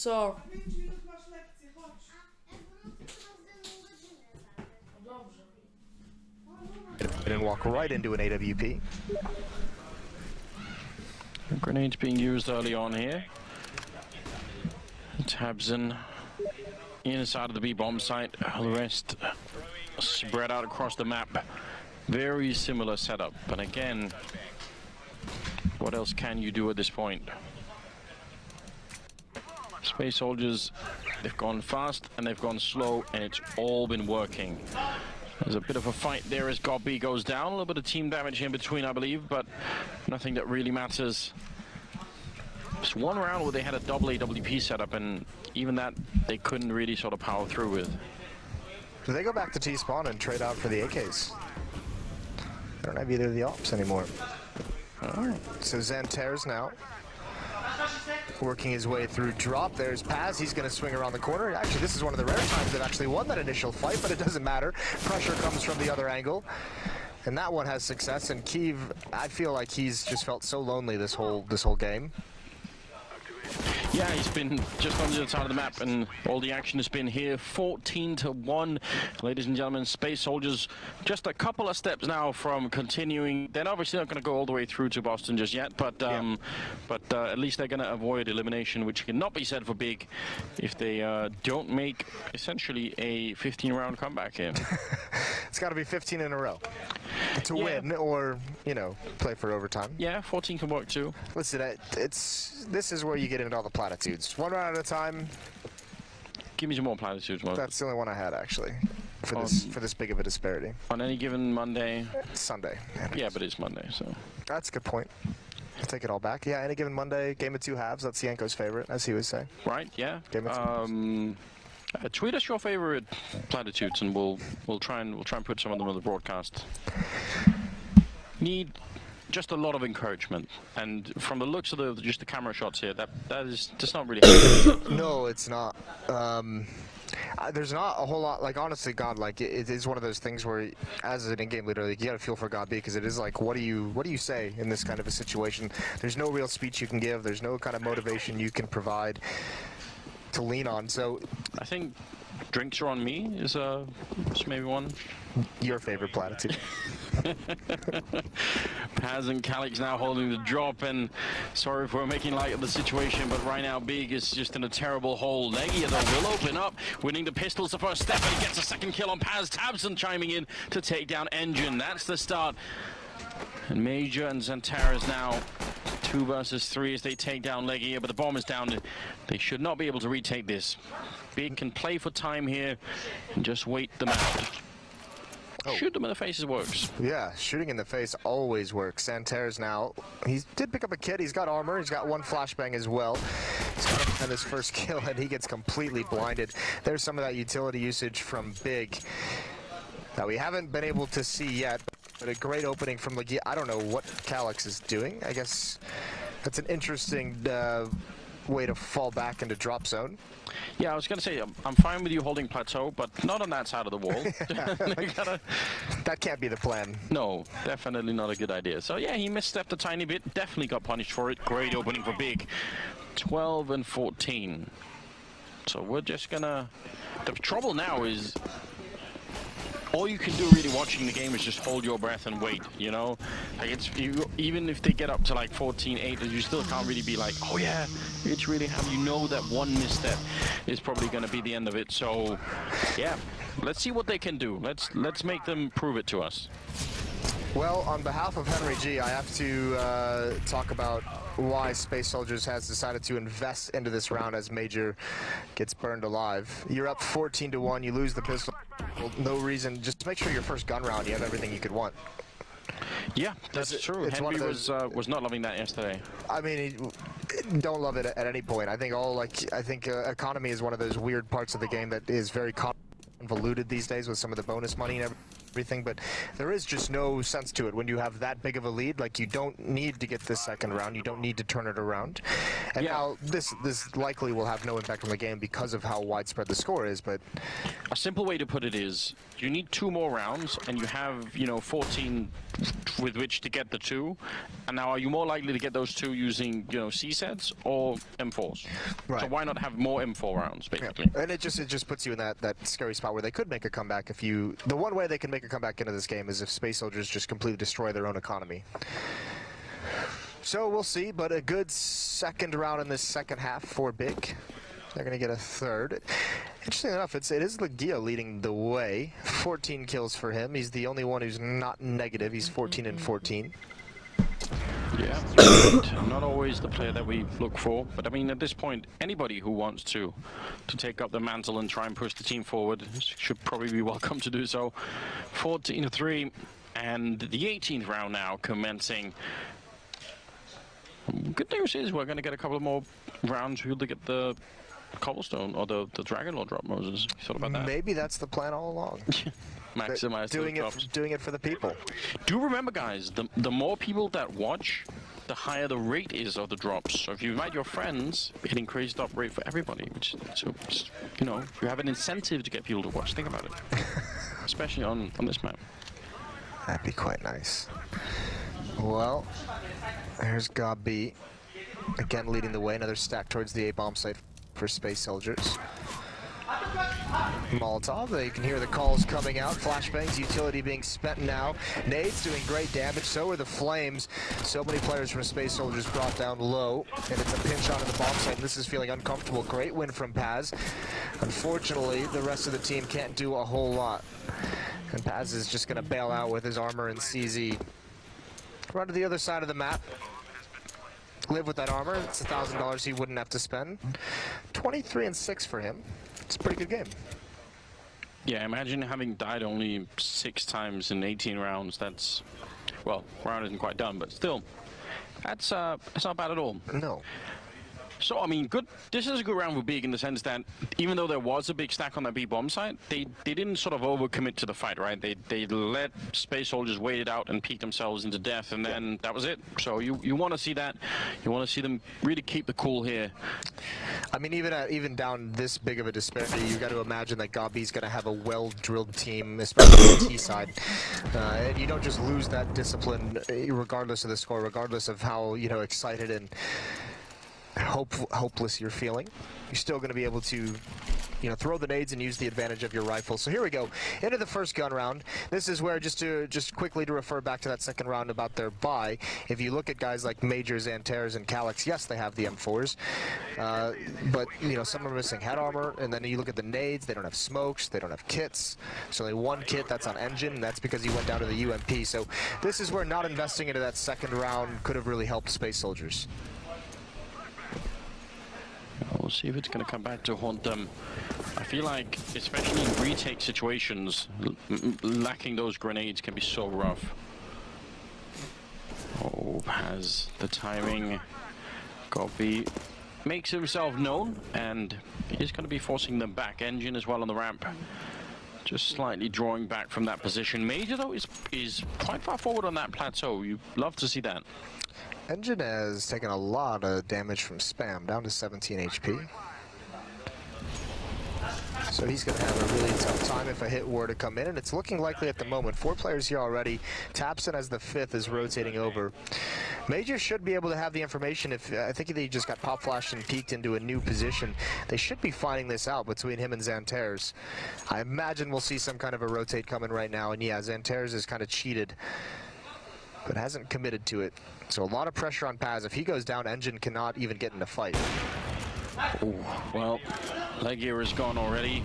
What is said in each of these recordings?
Co? And walk right into an AWP. Grenades being used early on here. Tabs inside of the B bomb site. The rest spread out across the map. Very similar setup, but again, what else can you do at this point? Space Soldiers, they've gone fast and they've gone slow, and it's all been working. There's a bit of a fight there as God B goes down. A little bit of team damage in between, I believe, but nothing that really matters. Just one round where they had a double AWP setup, and even that they couldn't really sort of power through with. Do they go back to T-spawn and trade out for the AKs? They don't have either of the ops anymore. Oh. So Xanter's now working his way through drop. There's Paz. He's going to swing around the corner. Actually, this is one of the rare times they've actually won that initial fight, but it doesn't matter. Pressure comes from the other angle, and that one has success. And Kiev, I feel like he's just felt so lonely this whole game. Yeah, he's been just on the other side of the map, and all the action has been here. 14-1, ladies and gentlemen. Space Soldiers just a couple of steps now from continuing. They're obviously not going to go all the way through to Boston just yet, but at least they're going to avoid elimination, which cannot be said for Big if they don't make essentially a 15-round comeback here. It's got to be 15 in a row to win, or, you know, play for overtime. Yeah, 14 can work too. Listen, this is where you get into all the platitudes. One round at a time. Give me some more platitudes, Mo. That's the only one I had, actually, for this big of a disparity. On any given Monday? Sunday. Yeah, but it's Monday, so. That's a good point. I'll take it all back. Yeah, any given Monday, game of two halves. That's Yanko's favorite, as he was saying. Right, yeah. Game of two halves. Tweet us your favorite platitudes, and we'll try and put some of them on the broadcast. Need just a lot of encouragement, and from the looks of just the camera shots here, that is just not really. No, it's not. There's not a whole lot, like, honestly, God, like, it is one of those things where, as an in-game leader, like, you gotta feel for God B, because it is like, what do you say in this kind of a situation? There's no real speech you can give. There's no kind of motivation you can provide to lean on. So I think drinks are on me is maybe one. Your favorite platitude. Paz and Calix now holding the drop, and sorry for making light of the situation, but right now Big is just in a terrible hole. Legia though will open up, winning the pistols the first step, and he gets a second kill on Paz. Tabson chiming in to take down Engine. That's the start. And Major and Xantares now 2 versus 3 as they take down Legia, but the bomb is down. They should not be able to retake this. Big can play for time here and just wait them out. Oh. Shoot them in the faces works. Yeah, shooting in the face always works. Xantares now, he did pick up a kit. He's got armor. He's got 1 flashbang as well. He's got to defend his first kill, and he gets completely blinded. There's some of that utility usage from Big that we haven't been able to see yet, but a great opening from Legia. I don't know what Calix is doing. I guess that's an interesting way to fall back into drop zone. Yeah, I was going to say, I'm fine with you holding plateau, but not on that side of the wall. That can't be the plan. No, definitely not a good idea. So yeah, he misstepped a tiny bit, definitely got punished for it. Great opening for Big. 12 and 14. So we're just going to... The trouble now is... all you can do really watching the game is just hold your breath and wait, you know? Like even if they get up to like 14-8, you still can't really be like, oh yeah, it's really happened. You know that one misstep is probably going to be the end of it. So yeah, let's see what they can do. Let's make them prove it to us. Well, on behalf of Henry G, I have to talk about why Space Soldiers has decided to invest into this round as Major gets burned alive. You're up 14-1, you lose the pistol. No reason, just make sure your first gun round, you have everything you could want. Yeah, that's true. Henry was not loving that yesterday. I mean, don't love it at any point. I think economy is one of those weird parts of the game that is very convoluted these days with some of the bonus money and everything, but there is just no sense to it when you have that big of a lead. Like, you don't need to get this second round, you don't need to turn it around. And now this likely will have no impact on the game because of how widespread the score is, but a simple way to put it is you need 2 more rounds and you have, you know, 14 with which to get the 2, and now are you more likely to get those 2 using, you know, C sets or M4s? Right. So why not have more M4 rounds, basically? Yeah. And it just puts you in that scary spot where they could make a comeback if you... The one way they can make a comeback into this game is if Space Soldiers just completely destroy their own economy. So we'll see, but a good second round in this second half for Big. They're going to get a third. Interesting enough, it is Legia leading the way. 14 kills for him. He's the only one who's not negative. He's 14 and 14. Yeah, not always the player that we look for, but I mean, at this point, anybody who wants to take up the mantle and try and push the team forward should probably be welcome to do so. 14-3, and the 18th round now commencing. Good news is we're going to get a couple of more rounds. We'll get the cobblestone or the dragon lord drop. Moses, you thought about that? Maybe that's the plan all along. Maximize doing it for the people. Do remember, guys, the more people that watch, the higher the rate is of the drops. So if you invite your friends, it increases the drop rate for everybody. So you know, you have an incentive to get people to watch. Think about it, especially on this map. That'd be quite nice. Well, there's God B again leading the way. Another stack towards the A bomb site for Space Soldiers. Molotov, you can hear the calls coming out. Flashbangs, utility being spent now. Nades doing great damage, so are the flames. So many players from Space Soldiers brought down low, and it's a pinch out of the bomb site, and this is feeling uncomfortable. Great win from Paz. Unfortunately, the rest of the team can't do a whole lot. And Paz is just going to bail out with his armor and CZ. Run to the other side of the map. Live with that armor. It's $1,000 he wouldn't have to spend. 23 and 6 for him. It's a pretty good game. Yeah, imagine having died only 6 times in 18 rounds. That's, well, round isn't quite done, but still, that's not bad at all. No. So, I mean, good. This is a good round for Big in the sense that even though there was a big stack on that B bomb site, they didn't sort of overcommit to the fight, right? They let Space Soldiers wait it out and peek themselves into death, and then that was it. So you want to see that. You want to see them really keep the cool here. I mean, even down this big of a disparity, you got to imagine that Gabi's going to have a well-drilled team, especially on the T side. And you don't just lose that discipline, regardless of the score, regardless of how excited and hopeless you're feeling. You're still going to be able to throw the nades and use the advantage of your rifle. So here we go into the first gun round. This is where just quickly to refer back to that second round about their buy. If you look at guys like Major, Xantares, and Calyx, yes, they have the M4s, but some are missing head armor. And then you look at the nades; they don't have smokes, they don't have kits. There's only one kit that's on Engine, and that's because he went down to the UMP. So this is where not investing into that second round could have really helped Space Soldiers. We'll see if it's going to come back to haunt them. I feel like, especially in retake situations, lacking those grenades can be so rough. Oh, has the timing. Gobi makes himself known, and he's going to be forcing them back. Engine as well on the ramp. Just slightly drawing back from that position. Major, though, is quite far forward on that plateau. You'd love to see that. Engine has taken a lot of damage from spam, down to 17 HP. So he's going to have a really tough time if a hit were to come in, and it's looking likely at the moment. 4 players here already. Tapson as the 5th is rotating over. Major should be able to have the information. If I think he just got pop flashed and peeked into a new position. They should be finding this out between him and Xantares. I imagine we'll see some kind of a rotate coming right now, and yeah, Xantares is kind of cheated, but hasn't committed to it. So a lot of pressure on Paz. If he goes down, Engine cannot even get in a fight. Ooh, well, leg gear is gone already.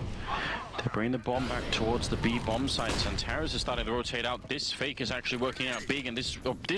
They bring the bomb back towards the B bomb site. Xantares is starting to rotate out. This fake is actually working out big, and this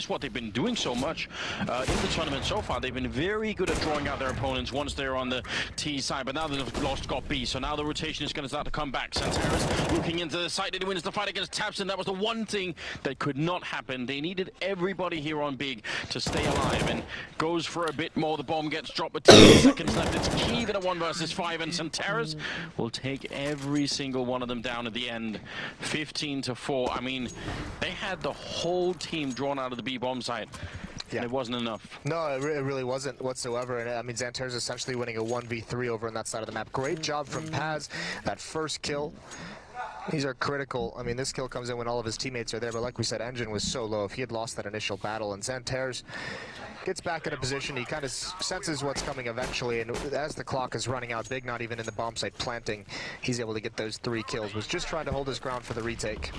what they've been doing so much in the tournament so far. They've been very good at drawing out their opponents once they're on the T side, but now they've lost got B, so now the rotation is going to start to come back. Xantares looking into the site. He wins the fight against Tapson. That was the one thing that could not happen. They needed everybody here on Big to stay alive, and goes for a bit more. The bomb gets dropped with 10 seconds left. It's key to the 1 versus 5, and Xantares will take every single one of them down at the end. 15-4. I mean, they had the whole team drawn out of the B bomb site. Yeah. It wasn't enough. No, it really wasn't whatsoever. And I mean, Xantares essentially winning a 1v3 over on that side of the map. Great job from Paz. That first kill. These are critical. I mean, this kill comes in when all of his teammates are there, but like we said, Engine was so low. If he had lost that initial battle, and Xantares gets back in a position, he kind of senses what's coming eventually, and as the clock is running out, Big not even in the bomb site planting, he's able to get those 3 kills. Was just trying to hold his ground for the retake.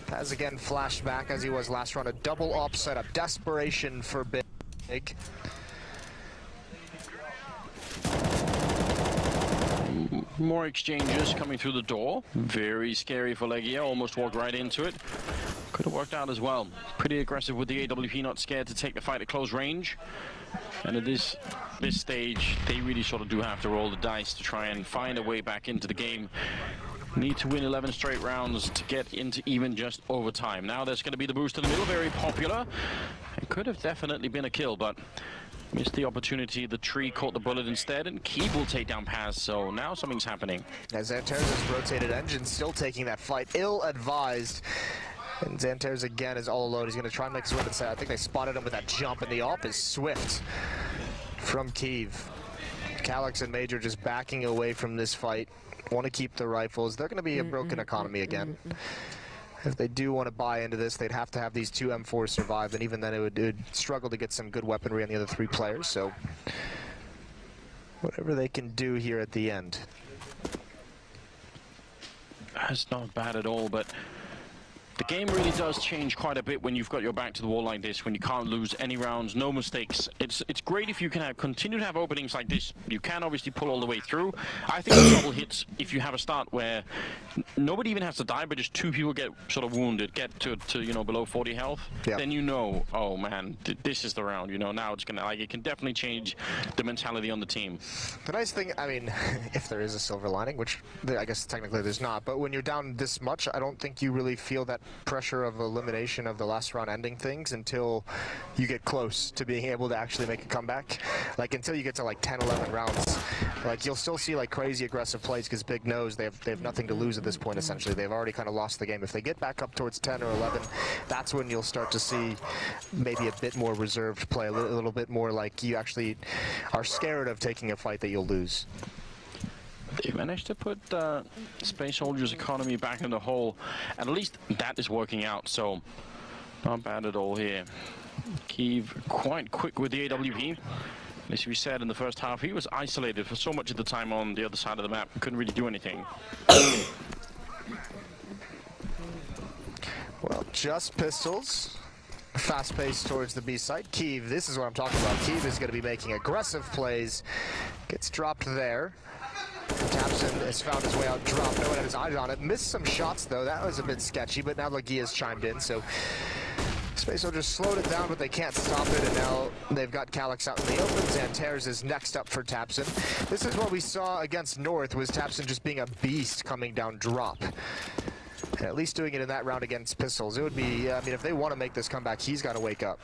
Paz again flashed back as he was last round. A double op setup. Desperation for Big. More exchanges coming through the door. Very scary for Legia. Almost walked right into it. Could have worked out as well. Pretty aggressive with the AWP, not scared to take the fight at close range. And at this stage, they really sort of do have to roll the dice to try and find a way back into the game. Need to win 11 straight rounds to get into even just overtime. Now there's going to be the boost in the middle, very popular. It could have definitely been a kill, but missed the opportunity. The tree caught the bullet instead, and Keeb will take down Paz, so now something's happening. As Xantares has rotated, Engine still taking that fight, ill-advised. And Xantares again is all alone. He's going to try and make his way inside. I think they spotted him with that jump, and the op is swift from Keeb. Calyx and Major just backing away from this fight. Want to keep the rifles. They're going to be a broken economy again. If they do want to buy into this, they'd have to have these 2 M4s survive, and even then it would struggle to get some good weaponry on the other 3 players. So whatever they can do here at the end. That's not bad at all, but the game really does change quite a bit when you've got your back to the wall like this, when you can't lose any rounds, no mistakes. It's great if you can continue to have openings like this. You can obviously pull all the way through. I think the trouble hits if you have a start where nobody even has to die, but just 2 people get sort of wounded, get to below 40 health. Yeah. Then oh man, this is the round. Now it's gonna it can definitely change the mentality on the team. The nice thing, I mean, if there is a silver lining, which I guess technically there's not, but when you're down this much, I don't think you really feel that pressure of elimination of the last round ending things until you get close to being able to actually make a comeback. Like until you get to like 10, 11 rounds, like you'll still see like crazy aggressive plays because Big knows they have nothing to lose at this point. Essentially, they've already kind of lost the game. If they get back up towards 10 or 11, that's when you'll start to see maybe a bit more reserved play, a little bit more like you actually are scared of taking a fight that you'll lose. They managed to put Space Soldier's economy back in the hole. At least that is working out, so not bad at all here. Kiev quite quick with the AWP. As we said in the first half, he was isolated for so much of the time on the other side of the map. Couldn't really do anything. Well, just pistols. Fast pace towards the B site. Kiev, this is what I'm talking about. Kiev is going to be making aggressive plays. Gets dropped there. Tapson has found his way out, dropped, no one had his eyes on it. Missed some shots though, that was a bit sketchy, but now Legia's chimed in, so Space Soldiers slowed it down, but they can't stop it, and now they've got Calyx out in the open. Xantares is next up for Tapson. This is what we saw against North, was Tapson just being a beast coming down drop. And at least doing it in that round against pistols. It would be, I mean, if they want to make this comeback, he's got to wake up.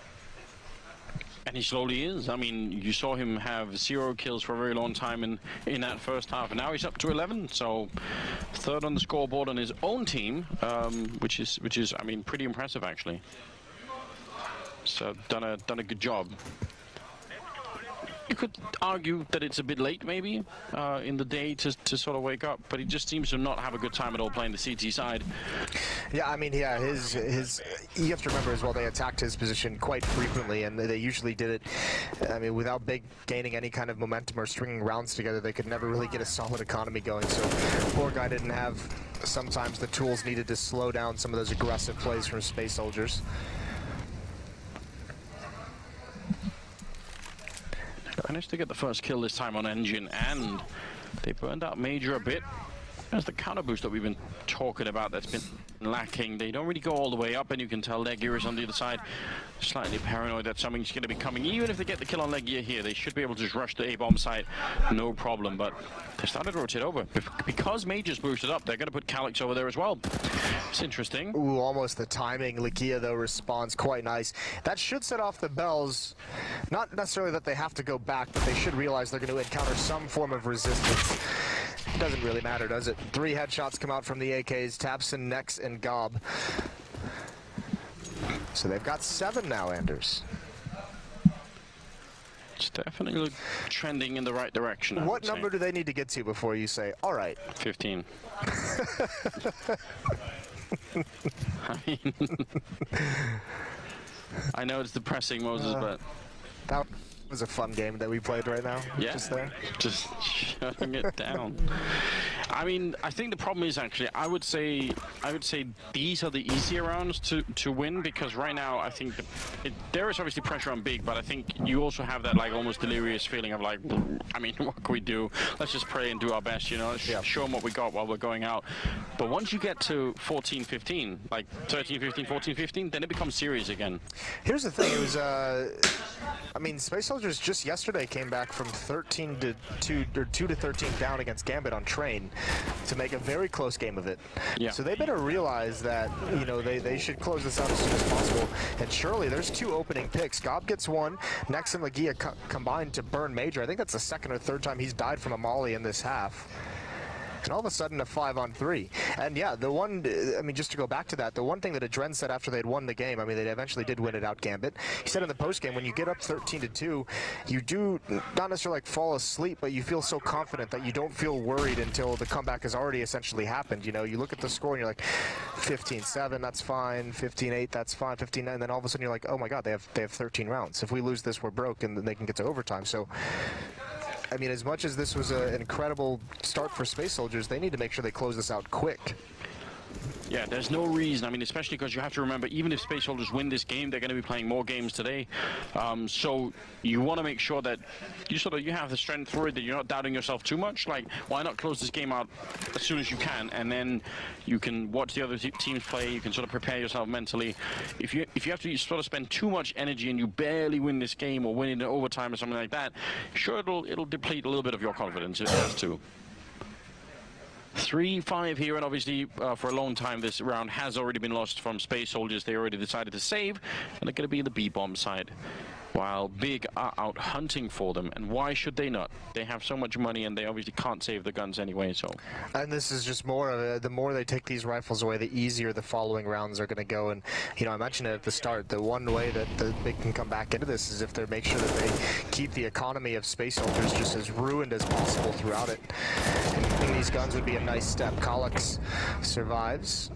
And he slowly is. I mean, you saw him have 0 kills for a very long time in that first half, and now he's up to 11. So third on the scoreboard on his own team, which is I mean, pretty impressive actually. So done a good job. You could argue that it's a bit late, maybe, in the day to sort of wake up, but he just seems to not have a good time at all playing the CT side. Yeah, I mean, yeah, his you have to remember as well, they attacked his position quite frequently, and they usually did it, I mean, without Big gaining any kind of momentum or stringing rounds together. They could never really get a solid economy going, so poor guy didn't have sometimes the tools needed to slow down some of those aggressive plays from Space Soldiers. Managed to get the first kill this time on Engine, and they burned out Major a bit. There's the counter boost that we've been talking about that's been lacking. They don't really go all the way up, and you can tell Legia is on the other side, slightly paranoid that something's going to be coming. Even if they get the kill on Legia here, they should be able to just rush the A-bomb site, no problem. But they started to rotate over. Because Major's boosted up, they're going to put Calyx over there as well. It's interesting. Ooh, almost the timing. Legia, though, responds quite nice. That should set off the bells. Not necessarily that they have to go back, but they should realize they're going to encounter some form of resistance. Doesn't really matter, does it? 3 headshots come out from the AKs, Tapson, Nex, and Gob. So they've got 7 now, Anders. It's definitely trending in the right direction. What number do they need to get to before you say, all right? 15. I mean, I know it's depressing, Moses, but... That was a fun game that we played right now. Yeah, just shutting it down. I mean, I think the problem is actually, I would say these are the easier rounds to win, because right now I think there is obviously pressure on Big, but I think you also have that like almost delirious feeling of like, I mean, what can we do? Let's just pray and do our best, you know. Let's show them what we got while we're going out. But once you get to 14, 15, like 13, 15, 14, 15, then it becomes serious again. Here's the thing, it was, I mean, Space Soldiers just yesterday came back from 13 to 2 or 2 to 13 down against Gambit on Train to make a very close game of it. Yeah. So they better realize that, you know, they should close this out as soon as possible. And surely there's 2 opening picks. Gob gets 1. Nex and Legia combined to burn Major. I think that's the 2nd or 3rd time he's died from a molly in this half. And all of a sudden a 5-on-3. And yeah, the one, I mean, just to go back to that, the one thing that Adren said after they'd won the game, I mean, they eventually did win it out Gambit. He said in the postgame, when you get up 13 to 2, you do not necessarily like fall asleep, but you feel so confident that you don't feel worried until the comeback has already essentially happened. You know, you look at the score and you're like, 15-7, that's fine. 15-8, that's fine. 15-9, and then all of a sudden you're like, oh my God, they have 13 rounds. If we lose this, we're broke, and then they can get to overtime. So, I mean, as much as this was an incredible start for Space Soldiers, they need to make sure they close this out quick. Yeah, there's no reason. I mean, especially because you have to remember, even if Space Soldiers win this game, they're going to be playing more games today. So you want to make sure that you have the strength for it, that you're not doubting yourself too much. Like, why not close this game out as soon as you can, and then you can watch the other teams play. You can sort of prepare yourself mentally. If you have to sort of spend too much energy and you barely win this game or win in overtime or something like that, sure, it'll deplete a little bit of your confidence. It has to. 3-5 here, and obviously for a long time this round has already been lost from Space Soldiers. They already decided to save, and they're going to be the B-bomb side, while Big are out hunting for them. And why should they not? They have so much money, and they obviously can't save the guns anyway. So, and this is just more of a, the more they take these rifles away, the easier the following rounds are going to go. And you know, I mentioned it at the start, the one way that the Big can come back into this is if they make sure that they keep the economy of Space Soldiers just as ruined as possible throughout it. And getting these guns would be a nice step. Kalix survives.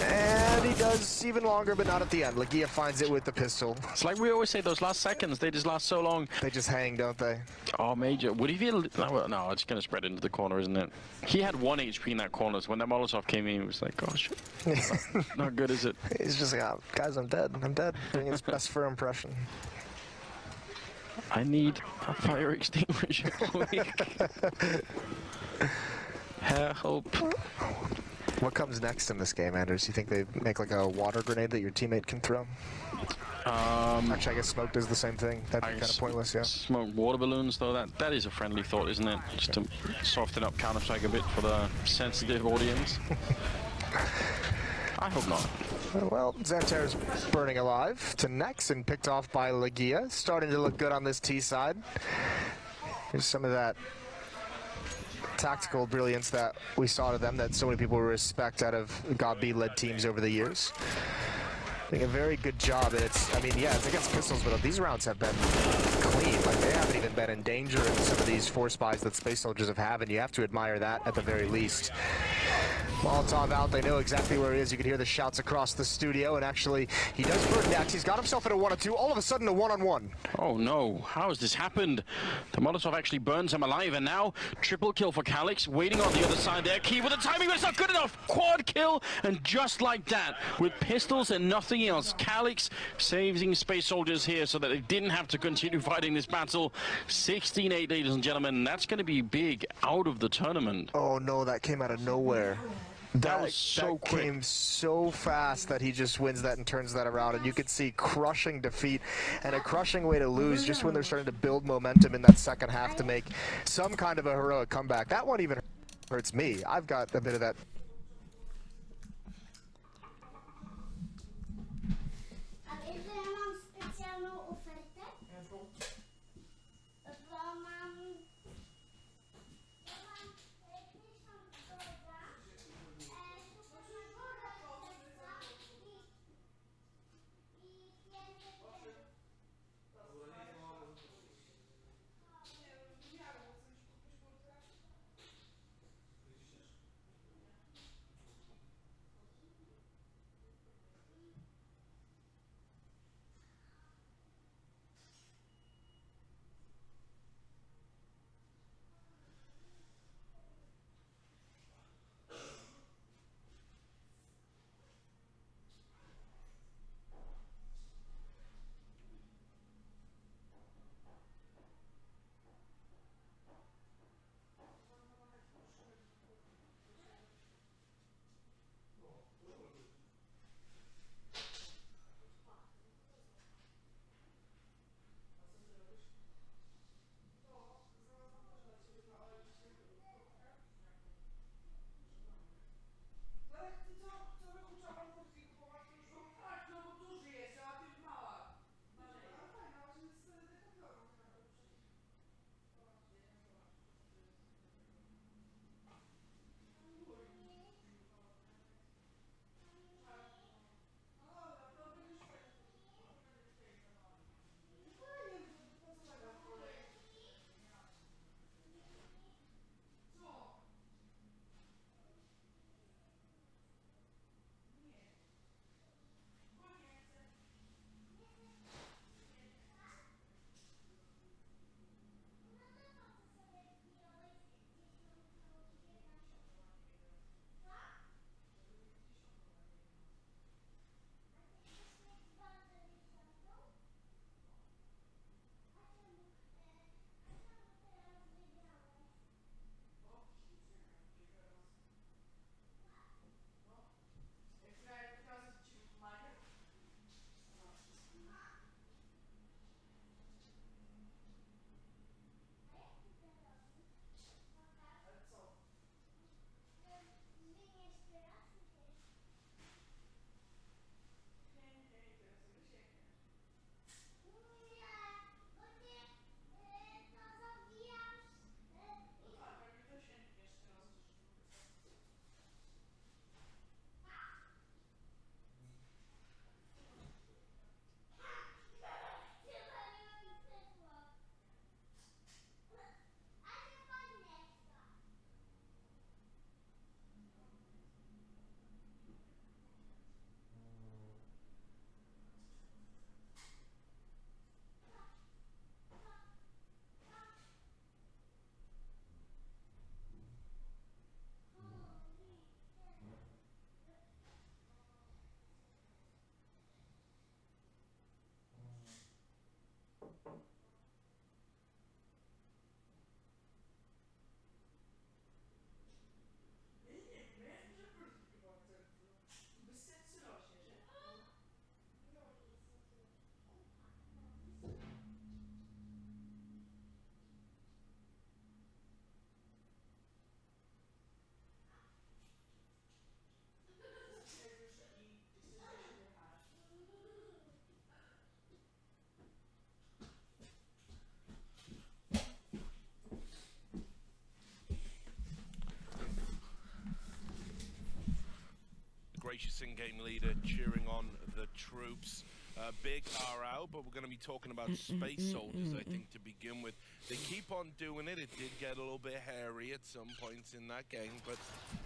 And he does even longer, but not at the end. Legia finds it with the pistol. It's like we always say, those last seconds, they just last so long. They just hang, don't they? Oh, Major. Would he feel... No, it's going to spread into the corner, isn't it? He had 1 HP in that corner, so when that Molotov came in, he was like, gosh, not good, is it? He's just like, oh, guys, I'm dead. I'm dead. Doing his best for impression. I need a fire extinguisher, quick. Help. What comes next in this game, Anders? You think they make like a water grenade that your teammate can throw? Actually, I guess smoke does the same thing. That'd be kind of pointless, yeah. Smoke water balloons, though, that is a friendly thought, isn't it? Just to soften up Counter-Strike a bit for the sensitive audience. I hope not. Well, Xanter's burning alive to Nex and picked off by Legia. Starting to look good on this T side. Here's some of that tactical brilliance that we saw to them that so many people respect out of God B-led teams over the years. Doing a very good job, and it's, I mean, yeah, it's against pistols, but these rounds have been clean. Like, they haven't even been in danger in some of these force buys that Space Soldiers have had, and you have to admire that at the very least. Molotov out, they know exactly where he is. You can hear the shouts across the studio, and actually, he does burn Nex. He's got himself in a 1-2, all of a sudden a 1-on-1. Oh no, how has this happened? The Molotov actually burns him alive, and now triple kill for Kalix, waiting on the other side there. Key with the timing, but it's not good enough. Quad kill, and just like that, with pistols and nothing else, Kalix saving Space Soldiers here so that they didn't have to continue fighting this battle. 16-8, ladies and gentlemen. That's going to be Big out of the tournament. Oh no, that came out of nowhere. That was so quick. Came so fast that he just wins that and turns that around, and you could see crushing defeat and a crushing way to lose just when they're starting to build momentum in that second half to make some kind of a heroic comeback. That one even hurts me. I've got a bit of that. gracious in-game leader cheering on the troops. Big are out, but we're going to be talking about Space Soldiers, I think, to begin with. They keep on doing it. It did get a little bit hairy at some points in that game, but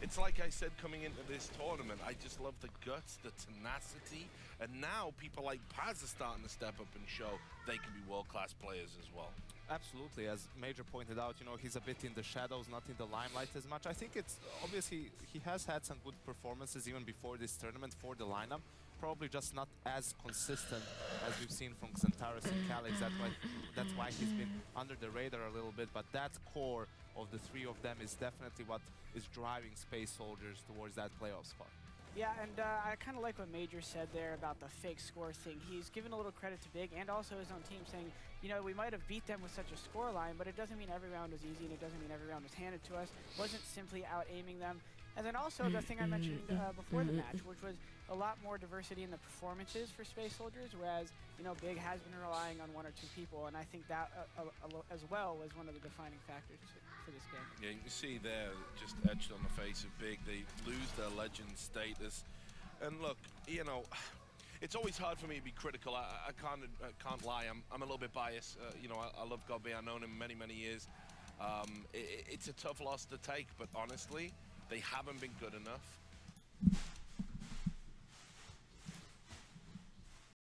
it's like I said coming into this tournament, I just love the guts, the tenacity, and now people like Paz are starting to step up and show they can be world-class players as well. Absolutely, as Major pointed out, you know, he's a bit in the shadows, not in the limelight as much. I think it's obviously he has had some good performances even before this tournament for the lineup. Probably just not as consistent as we've seen from Xantares and Calix. That's why he's been under the radar a little bit. But that core of the three of them is definitely what is driving Space Soldiers towards that playoff spot. Yeah, and I kind of like what Major said there about the fake score thing. He's given a little credit to Big and also his own team, saying, you know, we might have beat them with such a score line, but it doesn't mean every round was easy, and it doesn't mean every round was handed to us. It wasn't simply out-aiming them. And then also the thing I mentioned before the match, which was a lot more diversity in the performances for Space Soldiers, whereas, you know, Big has been relying on one or two people, and I think that as well was one of the defining factors for this game. Yeah, you can see there, just etched on the face of Big, they lose their legend status. And look, you know, it's always hard for me to be critical. I can't lie, I'm a little bit biased. You know, I love Godby, I've known him many, many years. It's a tough loss to take, but honestly, they haven't been good enough.